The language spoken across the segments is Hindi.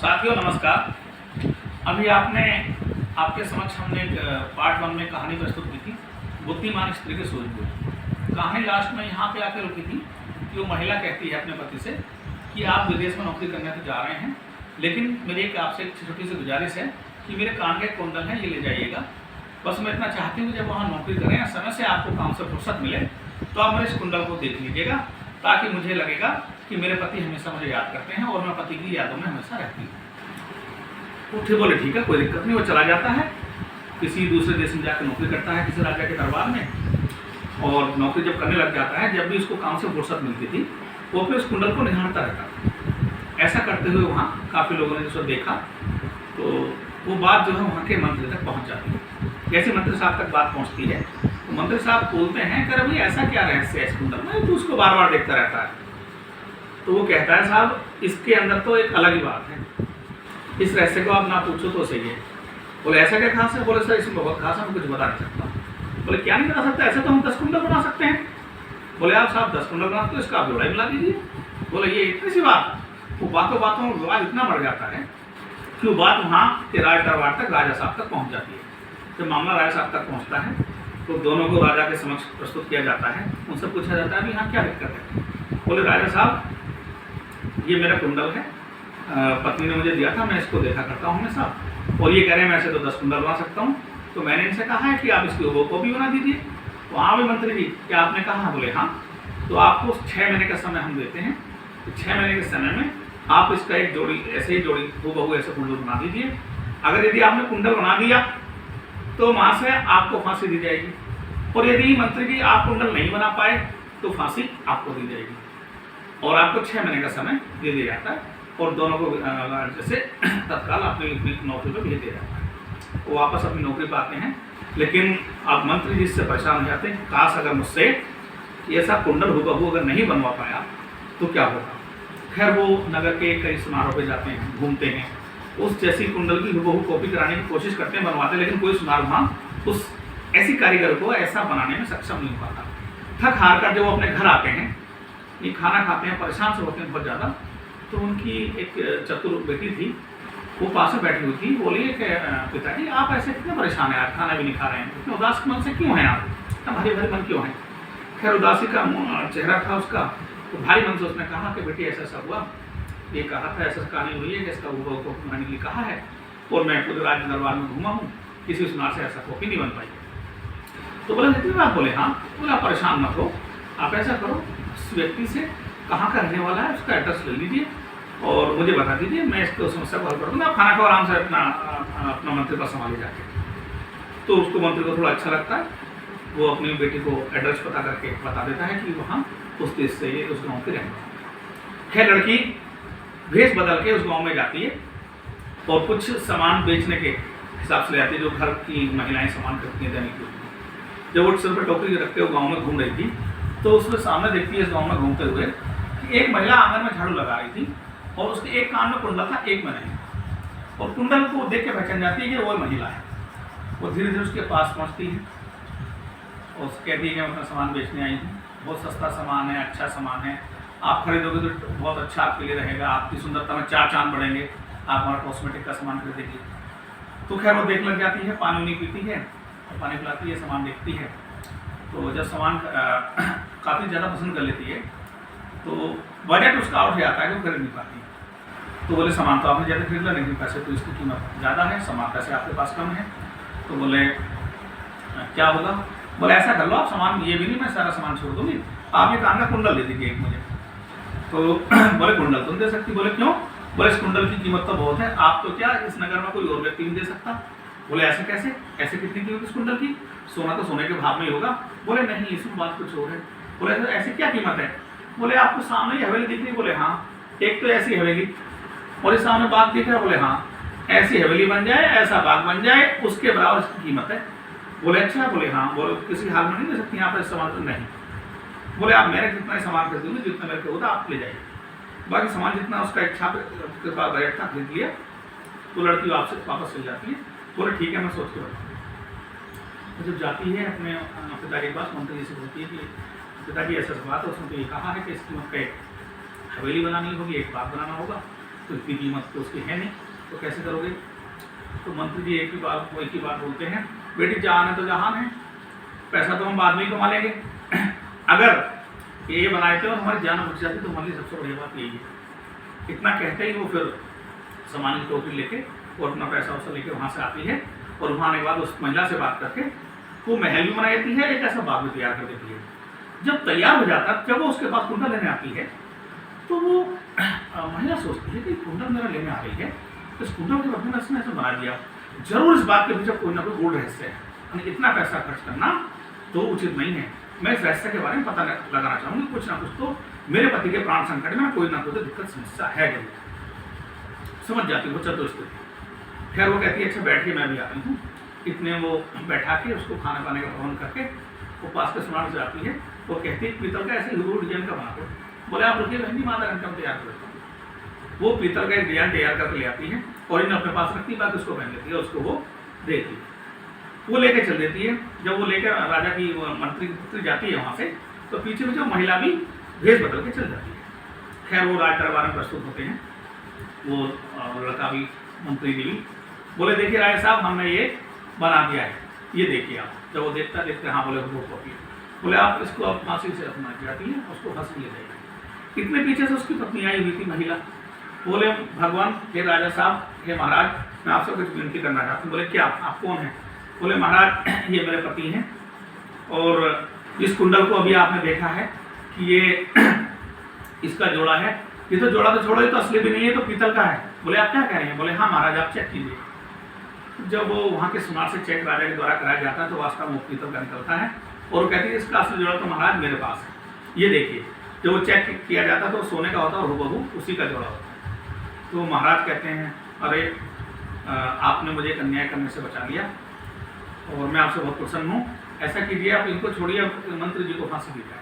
साथियों नमस्कार। अभी आपके समक्ष हमने एक पार्ट 1 में कहानी प्रस्तुत की थी, बुद्धिमान स्त्री के सूझबूझ। कहानी लास्ट में यहाँ पे आके रुकी थी कि वो महिला कहती है अपने पति से कि आप विदेश में नौकरी करने तो जा रहे हैं, लेकिन मेरी एक आपसे एक छोटी सी गुजारिश है कि मेरे कान के कुंडल हैं, ये ले जाइएगा। बस मैं इतना चाहती हूँ कि जब वहाँ नौकरी करें या समय से आपको काम से फुर्सत मिले तो आप मेरे इस कुंडल को देख लीजिएगा, ताकि मुझे लगेगा कि मेरे पति हमेशा मुझे याद करते हैं और मैं पति की यादों में हमेशा रहती हूँ। उठे बोले ठीक है, कोई दिक्कत नहीं। वो चला जाता है, किसी दूसरे देश में जाकर नौकरी करता है किसी राजा के दरबार में, और नौकरी जब करने लग जाता है, जब भी उसको काम से फुर्सत मिलती थी वो फिर उस कुंडल को निहारता रहता था। ऐसा करते हुए वहाँ काफ़ी लोगों ने जिसको देखा तो वो बात जो है वहाँ के मंत्री तक पहुँच जाती है। जैसे मंत्री साहब तक बात पहुँचती है तो मंत्री साहब बोलते हैं कि अभी ऐसा क्या रहस्य है इस कुंडल में, तो उसको बार बार देखता रहता है। तो वो कहता है साहब इसके अंदर तो एक अलग ही बात है, इस रहस्य को आप ना पूछो तो सही है। बोले ऐसा क्या खास है? बोले सर इसमें बहुत खास है, मैं कुछ बता नहीं सकता। बोले क्या नहीं बता सकता? ऐसे तो हम 10 कुंडल बना सकते हैं। बोले आप साहब 10 कुंडल बनाते हो, इसका आप जोड़ा मिला दीजिए। बोले ये इतनी सी बात? वो बातों बातों में विवाद इतना बढ़ जाता है कि वो बात वहाँ के राज दरबार तक राजा साहब तक पहुँच जाती है। जब मामला राजा साहब तक पहुँचता है तो दोनों को राजा के समक्ष प्रस्तुत किया जाता है। उनसे पूछा जाता है भी यहाँ क्या दिक्कत है? बोले राजा साहब ये मेरा कुंडल है, पत्नी ने मुझे दिया था, मैं इसको देखा करता हूँ हमेशा, और ये कह रहे हैं मैं ऐसे तो 10 कुंडल बना सकता हूँ, तो मैंने इनसे कहा है कि आप इसकी वो कॉपी बना दीजिए। तो हाँ भी मंत्री जी क्या आपने कहा? बोले हाँ। तो आपको 6 महीने का समय हम देते हैं, तो 6 महीने के समय में आप इसका एक जोड़ी ऐसे ही जोड़ी हूबहू ऐसे कुंडल बना दीजिए। अगर यदि आपने कुंडल बना दिया तो वहाँ से आपको फांसी दी जाएगी, और यदि मंत्री जी आप कुंडल नहीं बना पाए तो फांसी आपको दी जाएगी, और आपको 6 महीने का समय दे दिया जाता है, और दोनों को जैसे तत्काल अपनी नौकरी पर भेज दिया जाता है। वो वापस अपनी नौकरी पर आते हैं, लेकिन अब मंत्री जी इससे परेशान हो जाते हैं, काश अगर मुझसे ऐसा कुंडल हूबहू अगर नहीं बनवा पाया तो क्या होगा। खैर वो नगर के कई समारोह पे जाते हैं, घूमते हैं, उस जैसी कुंडल की हूबहू कॉपी कराने की कोशिश करते हैं, बनवाते हैं, लेकिन कोई सुनार वहाँ उस ऐसी कारीगर को ऐसा बनाने में सक्षम नहीं हो पाता। थक हार कर जब वो अपने घर आते हैं, ये खाना खाते हैं, परेशान से होते हैं बहुत ज़्यादा, तो उनकी एक चतुर बेटी थी, वो पास में बैठी हुई थी। बोली कि पिताजी आप ऐसे कितने परेशान हैं, आप खाना भी नहीं खा रहे हैं, इतने उदास मन से क्यों हैं आप, इतना भारी भारी मन क्यों है? खैर उदासी का चेहरा था उसका, तो भारी मन से उसने कहा कि बेटी ऐसा ऐसा हुआ, ये कहा था ऐसा कहानी हुई है कि इसका हूबहू को बनाने के लिए कहा है, और मैं पूरे राज्य दरबार में घूमा हूँ, किसी सुनार से ऐसा कॉपी नहीं बन पाई। तो बोले इतनी बात? बोले हाँ। बोले आप परेशान मत हो, आप ऐसा करो उस व्यक्ति से कहाँ का रहने वाला है उसका एड्रेस ले लीजिए और मुझे बता दीजिए, मैं इसको समस्या को हल कर दूँगा, आप खाना खाओ आराम से अपना मंत्री पर संभाले जाके। तो उसको मंत्री को थोड़ा अच्छा लगता है, वो अपनी बेटी को एड्रेस पता करके बता देता है कि वहाँ उस देश से ये उस गाँव के रहने वाला। खैर लड़की भेष बदल के उस गाँव में जाती है और कुछ सामान बेचने के हिसाब से ले जाती है, जो घर की महिलाएँ सामान खरीदती हैं दैनिक रूप में। जब वो सिर पर टोकरी रखते हुए गाँव में घूम रही थी तो उसमें सामने देखती है इस गाँव में घूमते हुए कि एक महिला आंगन में झाड़ू लगा रही थी, और उसके एक कान में कुंडल था, एक में नहीं, और कुंडल को देख के पहचान जाती है कि वो महिला है। वो धीरे धीरे उसके पास पहुंचती है और कहती है कि मैं अपना सामान बेचने आई हूँ, बहुत सस्ता सामान है, अच्छा सामान है, आप खरीदोगे तो बहुत अच्छा आपके लिए रहेगा, आपकी सुंदरता में 4 चांद बढ़ेंगे, आप हमारा कॉस्मेटिक का सामान खरीदेंगे। तो खैर वो देख लग जाती है, पानी नहीं पीती है और पानी पिलाती है, सामान देखती है। तो जब सामान काफ़ी ज़्यादा पसंद कर लेती है तो बजट उसका आउट हो जाता है कि वो खरीद नहीं पाती। तो बोले सामान तो आपने ज़्यादा खरीद ला, लेकिन पैसे तो इसकी कीमत ज़्यादा है, सामान पैसे आपके पास कम है। तो बोले क्या होगा? बोले ऐसा कर लो आप, सामान ये भी नहीं, मैं सारा सामान छोड़ दूँगी, आप ये कान का कुंडल दे दीजिए एक मुझे। तो बोले कुंडल तुम दे सकती? बोले क्यों? बोले इस कुंडल की कीमत तो बहुत है, आप तो क्या इस नगर में कोई और व्यक्ति नहीं दे सकता। बोले ऐसे कैसे? ऐसे कितनी कीमत इस कुंडल की? सोना तो सोने के भाव में ही होगा। बोले नहीं, इसमें बात कुछ और है। बोले तो ऐसी क्या कीमत है? बोले आपको सामने ही हवेली दिख रही? बोले हाँ। एक तो ऐसी हवेली और इस सामने बाग दिख रहा है? बोले हाँ। ऐसी हवेली बन जाए, ऐसा बाग बन जाए, उसके बराबर इसकी कीमत है। बोले अच्छा? बोले हाँ। बोले किसी हाल में नहीं दे सकती यहाँ पर सामान? तो नहीं। बोले आप मेरे जितना सामान खरीद दूँगी, जितना मेरे को होता आप ले जाइए, बाकी सामान जितना उसका इच्छा के पास बजट था खरीद लिया। तो लड़की आपसे वापस चल जाती है। बोले ठीक है, मैं सोच के बैठूँ। तो जब जाती है अपने पिताजी के पास, मंत्री जी से बोलती है कि पिताजी ऐसा बात है, उसने तो ये कहा है कि इस कीमत का एक हवेली बनानी होगी, एक बाग बनाना होगा, तो इतनी कीमत तो उसकी है नहीं, तो कैसे करोगे? तो मंत्री जी एक ही बात बोलते हैं, बेटी जहान है तो जहान है, पैसा तो हम बाद में ही कमा लेंगे। अगर ये बनाए थे और हमारी जान बच जाती तो हमारे लिए सबसे बढ़िया बात यही है। इतना कहते ही वो फिर सामान की टोकरी लेके और अपना पैसा वैसा लेके वहाँ से आती है, और वहाँ आने के बाद उस महिला से बात करके वो महल भी बना देती है, एक ऐसा बाग भी तैयार कर देती है। जब तैयार हो जाता है, जब वो उसके पास कुंडल लेने आती है, तो वो महिला सोचती है कि कुंडल मेरा लेने आ रही है, तो इस कुंडल के बदले में इसने ऐसा बना दिया, जरूर इस बात के पीछे कोई ना कोई गूढ़ रहस्य है। इतना पैसा खर्च करना तो उचित नहीं है। मैं इस रहस्य के बारे में पता लगाना चाहूँगी, कुछ ना कुछ तो मेरे पति के प्राण संकट में कोई ना कोई तो दिक्कत समस्या है जरूर। समझ जाती वो चतुर्स्थिति। खैर वो कहती है अच्छा बैठ के मैं भी आती हूँ। इतने वो बैठा के उसको खाना पाने का प्रबंध करके वो पास के सुनार से आती है। वो कहती है पीतल का ऐसे हीरो डिजाइन का बना दो। बोले आप रुकिए बहन जी, आधा घंटा में तैयार कर देता हूँ। वो पीतल का एक डिजाइन तैयार करके ले आती है और इन्हें अपने पास रखती है, बाकी उसको पहन लेती है, उसको वो देती है। वो लेके चल देती है। जब वो लेकर राजा की मंत्री की पुत्री जाती है वहाँ से, तो पीछे पीछे महिला भी भेष बदल के चल जाती है। खैर वो राज दरबार में प्रस्तुत होते हैं, वो लड़का भी मंत्री जी भी। बोले देखिए राय साहब, हमने ये बना दिया है, ये देखिए आप। जब वो देखते हाँ बोले वो कॉपी। बोले आप इसको आप फांसी से अपना जाती है, उसको फांसी ले जाएगी। इतने पीछे से उसकी पत्नी आई हुई थी महिला। बोले भगवान, हे राजा साहब, हे महाराज, मैं आपसे कुछ विनती करना चाहता हूँ। बोले क्या, आप कौन हैं? बोले महाराज ये मेरे पति हैं, और इस कुंडल को अभी आपने देखा है कि ये इसका जोड़ा है। ये तो जोड़ा तो छोड़ो, ये तो असली भी नहीं है, तो पीतल का है। बोले आप क्या कह रहे हैं? बोले हाँ महाराज, आप चेक कीजिए। जब वो वहाँ के सुनार से चेक राजा के द्वारा कराया जाता है तो वास्तव में पीतल का निकलता है, और कहती है इसका असली जोड़ा तो महाराज मेरे पास है, ये देखिए। जब वो चेक किया जाता है तो सोने का होता है और हुबहू उसी का जोड़ा होता है। तो महाराज कहते हैं अरे आपने मुझे एक अन्याय करने से बचा लिया और मैं आपसे बहुत प्रसन्न हूँ। ऐसा कीजिए आप इनको छोड़िए, मंत्री जी को फांसी दी जाए।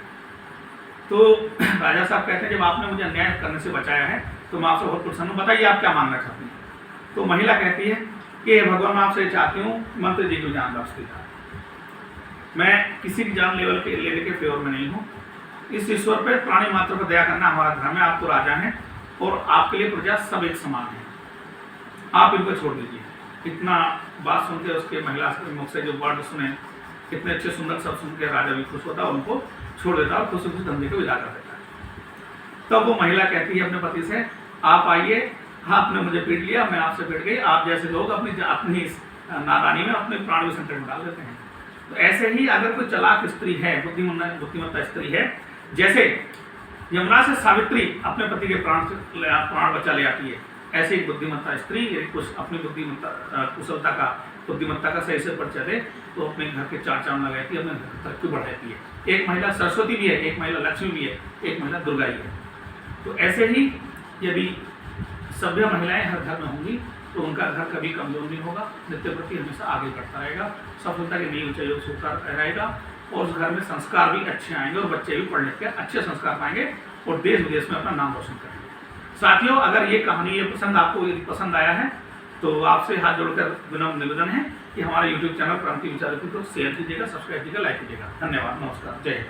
तो राजा साहब कहते हैं जब आपने मुझे अन्याय करने से बचाया है तो मैं आपसे बहुत प्रसन्न हूँ, बताइए आप क्या मांगना चाहती हैं? तो महिला कहती है कि भगवान मैं आपसे चाहती हूँ मंत्री जी की जान वापस दी जाए। मैं किसी की जान लेने के फेवर में नहीं हूँ। इस ईश्वर पे प्राणी मात्र पर दया करना हमारा धर्म है। आप तो राजा हैं और आपके लिए प्रजा सब एक समान है, आप इनको छोड़ दीजिए। इतना बात सुन के उसके महिला के मुख से जो वर्ड सुने, इतने अच्छे सुंदर सब सुन के राजा भी खुश होता है, उनको छोड़ देता है और खुशी खुशी धंधे को विदा कर देता है। तब वो महिला कहती है अपने पति से, आप आइए, हाँ आपने मुझे पीट लिया, मैं आपसे पीट गई। आप जैसे लोग अपनी नादानी में अपने प्राण भी संकट में डाल देते हैं। तो ऐसे ही अगर कोई चालाक स्त्री है, बुद्धिमत्ता स्त्री है, जैसे यमुना से सावित्री अपने पति के प्राण बचा ले आती है, ऐसे ही बुद्धिमत्ता स्त्री कुछ अपनी बुद्धिमत्ता का सही से परिचय दे तो अपने घर के चार चांद लगाती है, अपने घर की तरक्की बढ़ाती है। एक महिला सरस्वती भी है, एक महिला लक्ष्मी भी है, एक महिला दुर्गा भी है। तो ऐसे ही यदि सभ्य महिलाएं हर घर में होंगी तो उनका घर कभी कमजोर नहीं होगा, नित्य प्रति हमेशा आगे बढ़ता रहेगा, सफलता के नई ऊंचाइयों से उतर रहेगा, और उस घर में संस्कार भी अच्छे आएंगे और बच्चे भी पढ़ लिख के अच्छे संस्कार पाएंगे और देश विदेश में अपना नाम रोशन करेंगे। साथियों, अगर ये कहानी आपको यदि पसंद आया है तो आपसे हाथ जोड़कर विनम्र निवेदन है कि हमारे YouTube चैनल क्रांति विचार को शेयर कीजिएगा, सब्सक्राइब कीजिएगा, लाइक कीजिएगा। धन्यवाद, नमस्कार, जय हिंद।